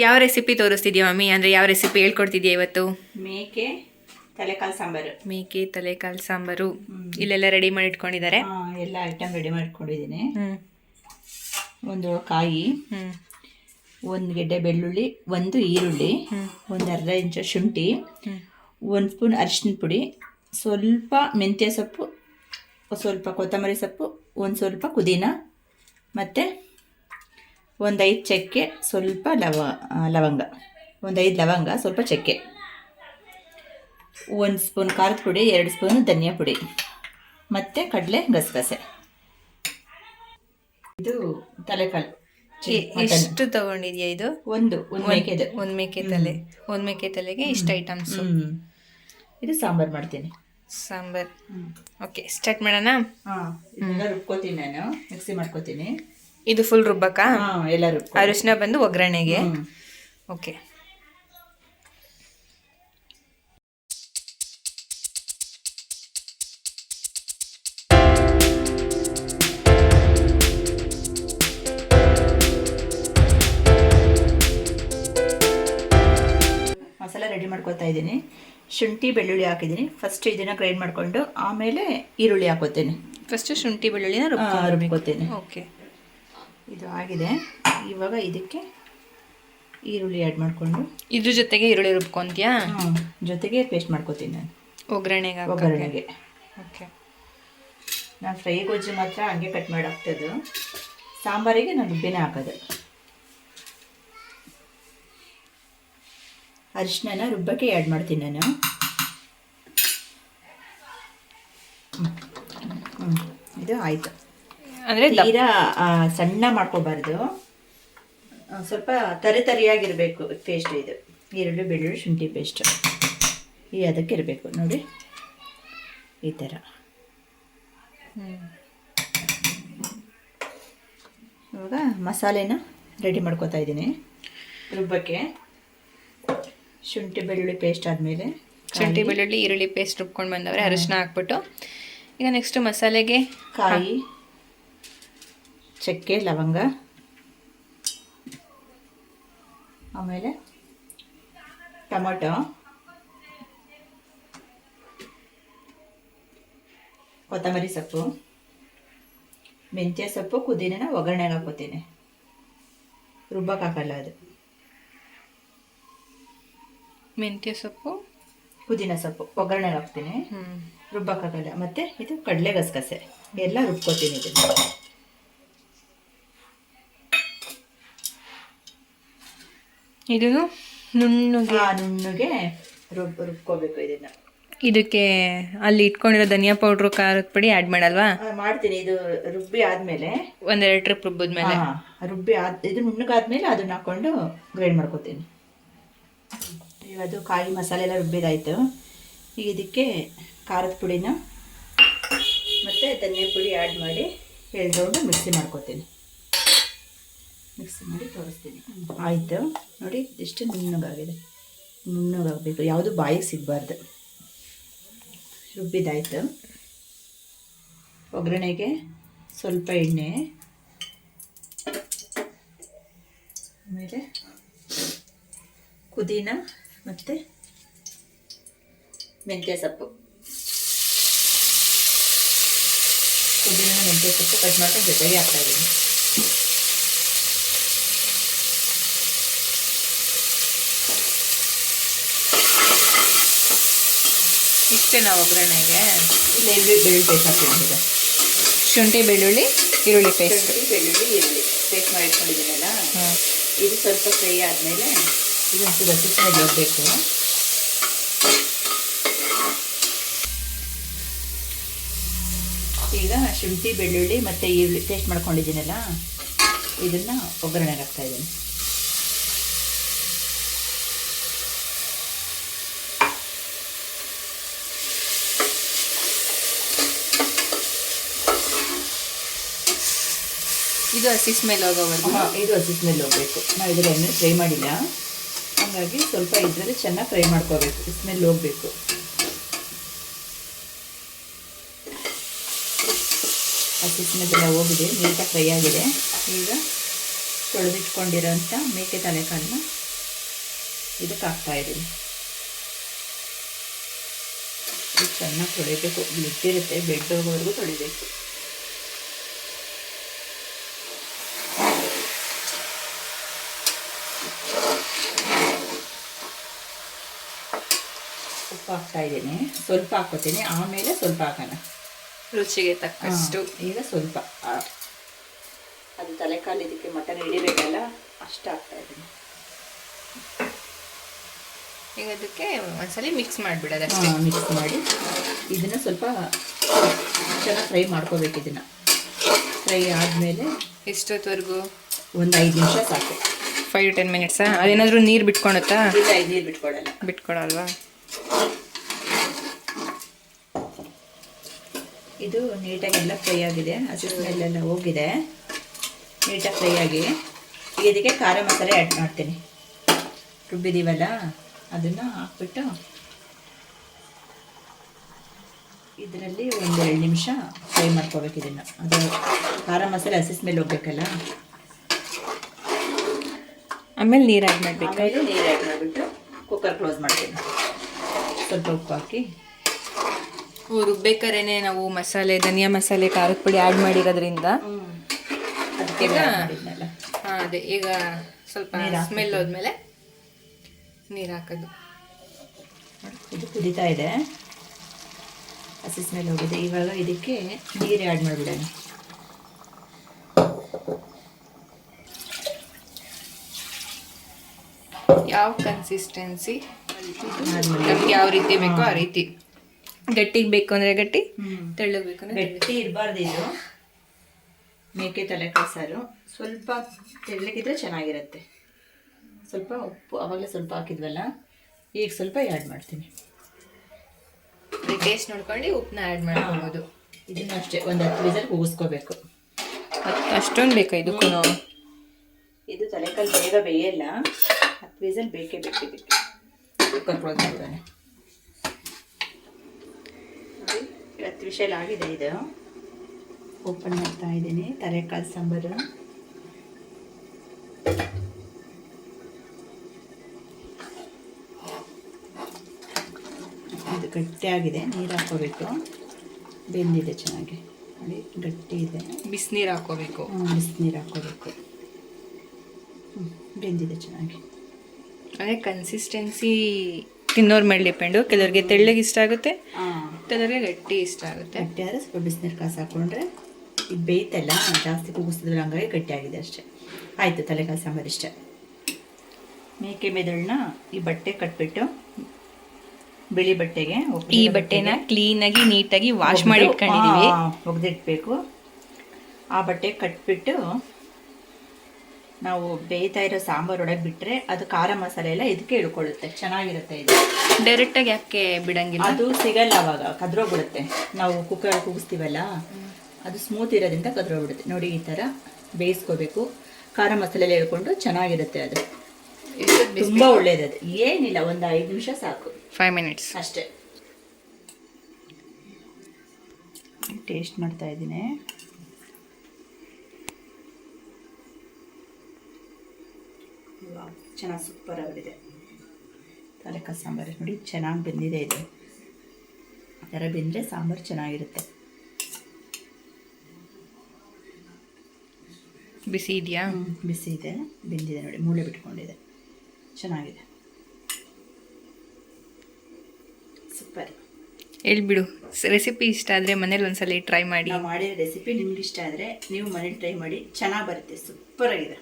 ಯಾವ recipe ತೋರಿಸ್ತಿದ್ಯಾ mummy? ಅಂದರೆ ಯಾವ ರೆಸಿಪಿ ಹೇಳ್ಕೊಡ್ತಿದ್ಯಾ ಇವತ್ತು? ಮೇಕೆ ತಲೆಕಾಲು ಸಾಂಬಾರು. ಮೇಕೆ ತಲೆಕಾಲು ಸಾಂಬಾರು. ಇಲ್ಲೆಲ್ಲ ರೆಡಿ ಮಾಡಿ ಇಟ್ಕೊಂಡಿದ್ದಾರೆ. ಎಲ್ಲ ಐಟಮ್ ರೆಡಿ ಮಾಡಿಟ್ಕೊಂಡಿದ್ದೀನಿ. ಒಂದು ಕಾಯಿ, ಒಂದು ಗೆಡ್ಡೆ ಬೆಳ್ಳುಳ್ಳಿ, ಒಂದು ಈರುಳ್ಳಿ, ಒಂದು ಅರ್ಧ ಇಂಚು ಶುಂಠಿ, ಒಂದು ಸ್ಪೂನ್ ಅರಿಶಿನ ಪುಡಿ, ಸ್ವಲ್ಪ ಮೆಂತ್ಯ ಸೊಪ್ಪು, ಸ್ವಲ್ಪ ಕೊತ್ತಂಬರಿ ಸೊಪ್ಪು, ಒಂದು ಸ್ವಲ್ಪ ಪುದೀನ, ಮತ್ತು ಒಂದು 5 ಚಕ್ಕೆ, ಸ್ವಲ್ಪ ಲವಂಗ, ಒಂದು 5 ಲವಂಗ, ಸ್ವಲ್ಪ ಚಕ್ಕೆ, 1 ಸ್ಪೂನ್ ಖಾರದ ಪುಡಿ, 2 ಸ್ಪೂನ್ ಧನಿಯಾ ಪುಡಿ, ಮತ್ತು ಕಡಲೆ ಗಸಗಸೆ. ಇದು ತಲೆಕಾಲು. ಎಷ್ಟು ತಗೊಂಡಿದ್ಯಾ ಇದು? ಒಂದು ಮೇಕೆದು. ಒಂದು ಮೇಕೆ ತಲೆ. ಒಂದು ಮೇಕೆ ತಲೆಗೆ ಇಷ್ಟು ಐಟಮ್ಸ್. ಇದು ಸಾಂಬಾರು ಮಾಡ್ತೀನಿ. ಸಾಂಬಾರು. ಓಕೆ, ಸ್ಟಾರ್ಟ್ ಮಾಡೋಣ. ಇದೆಲ್ಲ ರುಬ್ಕೋತೀನಿ, ನಾನು ಮಿಕ್ಸಿ ಮಾಡ್ಕೋತೀನಿ. ಇದು ಫುಲ್ ರುಬ್ಬಕ್ಕ? ಎಲ್ಲ ರುಬ್ಬ. ಅರಿಶಿನ ಬಂದು ಒಗ್ಗರಣೆಗೆ. ಓಕೆ. ಮಸಾಲ ರೆಡಿ ಮಾಡ್ಕೊತಾ ಇದ್ದೀನಿ. ಶುಂಠಿ ಬೆಳ್ಳುಳ್ಳಿ ಹಾಕಿದ್ದೀನಿ. ಫಸ್ಟ್ ಇದನ್ನು ಗ್ರೈಂಡ್ ಮಾಡಿಕೊಂಡು ಆಮೇಲೆ ಈರುಳ್ಳಿ ಹಾಕೋತೀನಿ. ಫಸ್ಟು ಶುಂಠಿ ಬೆಳ್ಳುಳ್ಳಿನ ರುಬ್ಕೋತೀನಿ. ಓಕೆ, ಇದು ಆಗಿದೆ. ಇವಾಗ ಇದಕ್ಕೆ ಈರುಳ್ಳಿ ಆ್ಯಡ್ ಮಾಡಿಕೊಂಡು ಇದ್ರ ಜೊತೆಗೆ ಈರುಳ್ಳಿ ರುಬ್ಕೊತೀಯಾ? ಜೊತೆಗೆ ಪೇಸ್ಟ್ ಮಾಡ್ಕೋತೀನಿ ನಾನು ಒಗ್ಗರಣೆಗೆ. ಓಕೆ. ನಾನು ಫ್ರೈ ಗೊಜ್ಜು ಮಾತ್ರ ಹಂಗೆ ಕಟ್ ಮಾಡಿ ಹಾಕ್ತದ್ದು. ಸಾಂಬಾರಿಗೆ ನಾನು ರುಬ್ಬಿನೇ ಹಾಕೋದು. ಅರಿಶಿನ ರುಬ್ಬಕ್ಕೆ ಆ್ಯಡ್ ಮಾಡ್ತೀನಿ ನಾನು. ಇದು ಆಯಿತು. ಅಂದರೆ ತೀರಾ ಸಣ್ಣ ಮಾಡ್ಕೋಬಾರ್ದು, ಸ್ವಲ್ಪ ತರಿಯಾಗಿರಬೇಕು ಪೇಸ್ಟ್. ಇದು ಈರುಳ್ಳಿ ಬೆಳ್ಳುಳ್ಳಿ ಶುಂಠಿ ಪೇಸ್ಟ್ ಅದಕ್ಕೆ ಇರಬೇಕು ನೋಡಿ, ಈ ಥರ. ಇವಾಗ ಮಸಾಲೆನ ರೆಡಿ ಮಾಡ್ಕೋತಾ ಇದ್ದೀನಿ ರುಬ್ಬಕ್ಕೆ. ಶುಂಠಿ ಬೆಳ್ಳುಳ್ಳಿ ಪೇಸ್ಟ್ ಆದಮೇಲೆ ಶುಂಠಿ ಬೆಳ್ಳುಳ್ಳಿ ಈರುಳ್ಳಿ ಪೇಸ್ಟ್ ರುಬ್ಕೊಂಡು ಬಂದವ್ರೆ. ಅರಿಶಿನ ಹಾಕ್ಬಿಟ್ಟು ಈಗ ನೆಕ್ಸ್ಟ್ ಮಸಾಲೆಗೆ ಕಾಯಿ, ಚಕ್ಕೆ, ಲವಂಗ, ಆಮೇಲೆ ಟೊಮೊಟೊ, ಕೊತ್ತಂಬರಿ ಸೊಪ್ಪು, ಮೆಂತ್ಯ ಸೊಪ್ಪು, ಪುದೀನ ಒಗ್ಗರಣೆಗೆ ಹಾಕೋತೀನಿ. ರುಬ್ಬಕ್ಕೆ ಹಾಕಲ್ಲ ಅದು. ಮೆಂತ್ಯ ಸೊಪ್ಪು, ಪುದೀನ ಸೊಪ್ಪು ಒಗ್ಗರಣೆಗೆ ಹಾಕ್ತೀನಿ, ರುಬ್ಬಕ್ಕೆ ಹಾಕಲ್ಲ. ಮತ್ತು ಇದು ಕಡಲೆ ಗಸಗಸೆ ಎಲ್ಲ ರುಬ್ಕೋತೀನಿ. ಇದನ್ನು ನುಣ್ಣಗೆ ರುಬ್ಕೋಬೇಕು. ಇದನ್ನು ಇದಕ್ಕೆ ಅಲ್ಲಿ ಇಟ್ಕೊಂಡಿರೋ ಧನಿಯಾ ಪೌಡ್ರು, ಖಾರದ ಪುಡಿ ಆ್ಯಡ್ ಮಾಡಲ್ವಾ? ಮಾಡ್ತೀನಿ. ಇದು ರುಬ್ಬಿ ಆದಮೇಲೆ 1-2 ಟ್ರಿಪ್ ರುಬ್ಬಿದ್ಮೇಲೆ ಇದು ನುಣ್ಣಗಾದ್ಮೇಲೆ ಅದನ್ನ ಹಾಕ್ಕೊಂಡು ಗ್ರೈಂಡ್ ಮಾಡ್ಕೋತೀನಿ. ಈಗ ಅದು ಕಾಯಿ ಮಸಾಲೆ ಎಲ್ಲ ರುಬ್ಬಿದಾಯಿತು. ಈಗ ಇದಕ್ಕೆ ಖಾರದ ಪುಡಿನ ಮತ್ತು ಧನಿಯಾ ಪುಡಿ ಆ್ಯಡ್ ಮಾಡಿ 2 ರೌಂಡು ಮಿಕ್ಸಿ ಮಾಡ್ಕೋತೀನಿ. ಮಿಕ್ಸಿ ಮಾಡಿ ತೋರಿಸ್ತೀನಿ. ಆಯಿತು ನೋಡಿ, ಇಷ್ಟು ನುಣ್ಣಗಾಗಿದೆ. ನುಣ್ಣಗಾಗಬೇಕು, ಯಾವುದು ಬಾಯಿಗೆ ಸಿಗಬಾರ್ದು. ರುಬ್ಬಿದಾಯಿತು. ಒಗ್ಗರಣೆಗೆ ಸ್ವಲ್ಪ ಎಣ್ಣೆ, ಆಮೇಲೆ ಪುದೀನ ಮತ್ತು ಮೆಂತ್ಯ ಸೊಪ್ಪು. ಪುದೀನ ಮೆಂತ್ಯ ಸೊಪ್ಪು ಕಟ್ ಮಾಡ್ಕೊಂಡು ಜೊತೆಗೆ ಹಾಕ್ತಾಯಿದ್ದೀನಿ. ಇಷ್ಟೇ ನಾವು ಒಗ್ಗರಣೆಗೆ. ಇಲ್ಲ, ಬೆಳ್ಳುಳ್ಳಿ ಪೇಸ್ಟ್ ಹಾಕ್ತೀನಿ. ಈಗ ಶುಂಠಿ ಬೆಳ್ಳುಳ್ಳಿ ಈರುಳ್ಳಿ ಪೇಸ್ಟ್. ಶುಂಠಿ ಬೆಳ್ಳುಳ್ಳಿ ಈರುಳ್ಳಿ ಪೇಸ್ಟ್ ಮಾಡಿ ಇಟ್ಕೊಂಡಿದ್ದೀನಲ್ಲ, ಇದು ಸ್ವಲ್ಪ ಫ್ರೈ ಆದಮೇಲೆ ಇದೊಂದು ಹಸಿ ಸ್ಮೆಲ್ ಹೋಗಬೇಕು. ಈಗ ಶುಂಠಿ ಬೆಳ್ಳುಳ್ಳಿ ಮತ್ತು ಈರುಳ್ಳಿ ಪೇಸ್ಟ್ ಮಾಡ್ಕೊಂಡಿದ್ದೀನಲ್ಲ, ಇದನ್ನು ಒಗ್ಗರಣೆಗೆ ಹಾಕ್ತಾಯಿದ್ದೀನಿ. ಇದು ಹಸಿ ಸ್ಮೆಲ್ ಹೋಗೋವರೆಗೂ. ಇದು ಹಸಿ ಸ್ಮೆಲ್ ಹೋಗಬೇಕು. ನಾವು ಇದರ ಎಣ್ಣೆ ಫ್ರೈ ಮಾಡಿಲ್ಲ, ಹಾಗಾಗಿ ಸ್ವಲ್ಪ ಇದರಲ್ಲಿ ಚೆನ್ನಾಗಿ ಫ್ರೈ ಮಾಡ್ಕೋಬೇಕು. ಸ್ಮೆಲ್ ಹೋಗಬೇಕು. ಹಸಿ ಸ್ಮೆಲ್ ಎಲ್ಲ ಹೋಗಿದೆ, ನೀಟಾಗಿ ಫ್ರೈ ಆಗಿದೆ. ಈಗ ತೊಳೆದಿಟ್ಕೊಂಡಿರೋಂಥ ಮೇಕೆ ತಲೆಕಾಲನ್ನ ಇದಕ್ಕೆ ಹಾಕ್ತಾ ಇದ್ದೀನಿ. ಇದು ಚೆನ್ನಾಗಿ ತೊಳಿಬೇಕು, ಬಿಟ್ಟಿರುತ್ತೆ, ಬೆಡ್ ಹೋಗೋವರೆಗೂ ತೊಳಿಬೇಕು. ಉಪ್ಪು ಹಾಕ್ತಾ ಇದ್ದೀನಿ, ಸ್ವಲ್ಪ ಹಾಕ್ಕೋತೀನಿ, ಆಮೇಲೆ ಸ್ವಲ್ಪ ಹಾಕೋಣ ರುಚಿಗೆ ತಕ್ಕಷ್ಟು. ಈಗ ಸ್ವಲ್ಪ ಅದು ತಲೆಕಾಲು ಇದಕ್ಕೆ ಮಟನ್ ಹಿಡಿಬೇಕಲ್ಲ, ಅಷ್ಟು ಹಾಕ್ತಾ ಇದ್ದೀನಿ. ಈಗ ಅದಕ್ಕೆ ಒಂದ್ಸಲಿ ಮಿಕ್ಸ್ ಮಾಡಿಬಿಡೋದಷ್ಟೇ. ಮಿಕ್ಸ್ ಮಾಡಿ ಇದನ್ನು ಸ್ವಲ್ಪ ಚೆನ್ನಾಗಿ ಫ್ರೈ ಮಾಡ್ಕೋಬೇಕು. ಇದನ್ನು ಫ್ರೈ ಆದಮೇಲೆ ಎಷ್ಟೊತ್ತವರೆಗೂ? ಒಂದು 5 ನಿಮಿಷ ಸಾಕು. 5 to 10 minutes. ಅದೇನಾದರೂ ನೀರು ಬಿಟ್ಕೊಳುತ್ತಾ? ಇಲ್ಲ, ನೀರು ಬಿಟ್ಕೊಡಲ್ವಾ? ಇದು ನೀಟಾಗಿ ಎಲ್ಲ ಫ್ರೈ ಆಗಿದೆ, ಹಸಿ ಸ್ಮೆಲ್ಲೆಲ್ಲ ಹೋಗಿದೆ, ನೀಟಾಗಿ ಫ್ರೈ ಆಗಿ. ಈಗ ಇದಕ್ಕೆ ಖಾರ ಮಸಾಲೆ ಆ್ಯಡ್ ಮಾಡ್ತೀನಿ. ರುಬ್ಬಿದ್ದೀವಲ್ಲ ಅದನ್ನು ಹಾಕ್ಬಿಟ್ಟು ಇದರಲ್ಲಿ ಒಂದು 2 ನಿಮಿಷ ಫ್ರೈ ಮಾಡ್ಕೋಬೇಕು ಇದನ್ನು. ಅದು ಖಾರ ಮಸಾಲೆ ಹಸಿ ಸ್ಮೆಲ್ ಹೋಗ್ಬೇಕಲ್ಲ. ಆಮೇಲೆ ನೀರು ಆ್ಯಡ್ ಮಾಡಬೇಕು. ಆಮೇಲೆ ನೀರು ಆ್ಯಡ್ ಮಾಡಿಬಿಟ್ಟು ಕುಕ್ಕರ್ ಕ್ಲೋಸ್ ಮಾಡ್ತೀನಿ. ಸ್ವಲ್ಪ ಉಪ್ಪು ಹಾಕಿ ರುಬ್ಬೇಕಾದ್ರೆ ನಾವು ಮಸಾಲೆ, ಧನಿಯಾ ಮಸಾಲೆ, ಖಾರದ ಪುಡಿ ಆ್ಯಡ್ ಮಾಡಿರೋದ್ರಿಂದ ಅದಕ್ಕೆ ಅದೇ ಈಗ ಸ್ವಲ್ಪ ಸ್ಮೆಲ್ ಹೋದ್ಮೇಲೆ ನೀರು ಹಾಕೋದು. ಇದು ಕುದೀತಾ ಇದೆ, ಹಸಿ ಸ್ಮೆಲ್ ಹೋಗಿದೆ. ಇವಾಗ ಇದಕ್ಕೆ ನೀರು ಆ್ಯಡ್ ಮಾಡಿಬಿಡೋಣ. ಯಾವ ಕನ್ಸಿಸ್ಟೆನ್ಸಿ ನಮ್ಗೆ ಯಾವ ರೀತಿ ಬೇಕೋ ಆ ರೀತಿ. ಗಟ್ಟಿಗೆ ಬೇಕು ಅಂದರೆ ಗಟ್ಟಿ, ತೆಳ್ಳಗೆ ಬೇಕು ಅಂದರೆ ಗಟ್ಟಿ ಇರಬಾರ್ದು. ಇದು ಮೇಕೆ ತಲೆಕಾಳು ಸಾರು ಸ್ವಲ್ಪ ತೆಳ್ಳಗಿದ್ರೆ ಚೆನ್ನಾಗಿರುತ್ತೆ. ಸ್ವಲ್ಪ ಉಪ್ಪು ಆವಾಗಲೇ ಸ್ವಲ್ಪ ಹಾಕಿದ್ವಲ್ಲ, ಈಗ ಸ್ವಲ್ಪ ಆ್ಯಡ್ ಮಾಡ್ತೀನಿ. ಟೇಸ್ಟ್ ನೋಡ್ಕೊಂಡು ಉಪ್ಪನ್ನ ಆ್ಯಡ್ ಮಾಡ್ಕೊಬೋದು. ಇದನ್ನು ಅಷ್ಟೇ ಒಂದು 10 ವಿಸಲ್ ಕೂಗಿಸ್ಕೋಬೇಕು. ಅಷ್ಟೊಂದು ಬೇಕಾ ಇದಕ್ಕೂ? ಇದು ತಲೆಕಾಳು ಬೇಗ ಬೇಯಲ್ಲ, 10 ವಿಸಲ್ ಬೇಕೇ ಬೇಕು ಇದಕ್ಕೆ. ಕುಕ್ಕರ್ ಕ್ಲೋಸ್ ಮಾಡ್ತಾನೆ. 10 ವಿಷಲ್ ಆಗಿದೆ. ಇದು ಓಪನ್ ಮಾಡ್ತಾ ಇದ್ದೀನಿ. ತಲೆಕಾಳು ಸಾಂಬಾರು ಇದು ಗಟ್ಟಿಯಾಗಿದೆ, ನೀರು ಹಾಕೋಬೇಕು. ಬೆಂದಿದೆ ಚೆನ್ನಾಗಿ, ನೋಡಿ ಗಟ್ಟಿ ಇದೆ. ಬಿಸಿನೀರು ಹಾಕೋಬೇಕು. ಬಿಸಿನೀರು ಹಾಕೋಬೇಕು. ಬೆಂದಿದೆ ಚೆನ್ನಾಗಿ. ಅದೇ ಕನ್ಸಿಸ್ಟೆನ್ಸಿ ತಿನ್ನೋರ್ ಮೇಲೆ ಡಿಪೆಂಡು. ಕೆಲವ್ರಿಗೆ ತೆಳ್ಳಗೆ ಇಷ್ಟ ಆಗುತ್ತೆ, ಕೆಲವ್ರಿಗೆ ಗಟ್ಟಿ ಇಷ್ಟ ಆಗುತ್ತೆ. ಗಟ್ಟಿ ಆದರೆ ಸ್ವಲ್ಪ ಬಿಸಿನೀರು ಕಾಸು ಹಾಕೊಂಡ್ರೆ ಇದು ಬೇಯ್ತಲ್ಲ, ಜಾಸ್ತಿ ಕೂಗಿಸ್ತಿದ್ರೆ ಹಂಗಾಗಿ ಗಟ್ಟಿಯಾಗಿದೆ ಅಷ್ಟೇ. ಆಯಿತು, ತಲೆಕಾಳು ಸಾಂಬಾರು ಇಷ್ಟ. ಮೇಕೆ ಮೆದುಳನ್ನ ಈ ಬಟ್ಟೆ ಕಟ್ಬಿಟ್ಟು, ಬಿಳಿ ಬಟ್ಟೆಗೆ, ಈ ಬಟ್ಟೆನ ಕ್ಲೀನಾಗಿ ನೀಟಾಗಿ ವಾಶ್ ಮಾಡಿ ಇಟ್ಕೊಂಡಿದ್ದೀವಿ, ಒಗೆದಿಟ್ಬೇಕು. ಆ ಬಟ್ಟೆ ಕಟ್ಬಿಟ್ಟು ನಾವು ಬೇಯ್ತಾ ಇರೋ ಸಾಂಬಾರು ಒಳಗೆ ಬಿಟ್ಟರೆ ಅದು ಖಾರ ಮಸಾಲೆ ಎಲ್ಲ ಇದಕ್ಕೆ ಇಳ್ಕೊಳ್ಳುತ್ತೆ, ಚೆನ್ನಾಗಿರುತ್ತೆ. ಇದು ಡೈರೆಕ್ಟಾಗಿ ಯಾಕೆ ಬಿಡಂಗಿಲ್ಲ? ಅದು ಸಿಗಲ್ಲ, ಅವಾಗ ಕದ್ರೋಗ್ಬಿಡುತ್ತೆ. ನಾವು ಕುಕ್ಕರ್ ಕೂಗಿಸ್ತೀವಲ್ಲ, ಅದು ಸ್ಮೂತ್ ಇರೋದ್ರಿಂದ ಕದ್ರೋಗ್ಬಿಡುತ್ತೆ. ನೋಡಿ, ಈ ಥರ ಬೇಯಿಸ್ಕೋಬೇಕು. ಖಾರ ಮಸಾಲೆ ಹೇಳ್ಕೊಂಡು ಚೆನ್ನಾಗಿರುತ್ತೆ. ಅದು ತುಂಬ ಒಳ್ಳೇದದು. ಏನಿಲ್ಲ, ಒಂದು 5 ನಿಮಿಷ ಸಾಕು, 5 minutes ಅಷ್ಟೇ. ಟೇಸ್ಟ್ ಮಾಡ್ತಾ ಇದ್ದೀನಿ. ಚೆನ್ನಾಗಿ ಸೂಪರ್ ಆಗಿದೆ ತಲೆಕಾಳು ಸಾಂಬಾರು. ನೋಡಿ ಚೆನ್ನಾಗಿ ಬೆಂದಿದೆ. ಇದು ಆ ಥರ ಬೆಂದರೆ ಸಾಂಬಾರು ಚೆನ್ನಾಗಿರುತ್ತೆ. ಬಿಸಿ ಇದೆಯಾ? ಬಿಸಿ ಇದೆ, ಬೆಂದಿದೆ. ನೋಡಿ, ಮೂಳೆ ಬಿಟ್ಕೊಂಡಿದೆ, ಚೆನ್ನಾಗಿದೆ, ಸೂಪರ್. ಹೇಳ್ಬಿಡು, ರೆಸಿಪಿ ಇಷ್ಟ ಆದರೆ ಮನೇಲಿ ಒಂದ್ಸಲ ಟ್ರೈ ಮಾಡಿ. ನಾವು ಮಾಡಿದ ರೆಸಿಪಿ ನಿಮ್ಗೆ ಇಷ್ಟ ಆದರೆ ನೀವು ಮನೇಲಿ ಟ್ರೈ ಮಾಡಿ, ಚೆನ್ನಾಗಿ ಬರುತ್ತೆ, ಸೂಪರ್ ಆಗಿದೆ.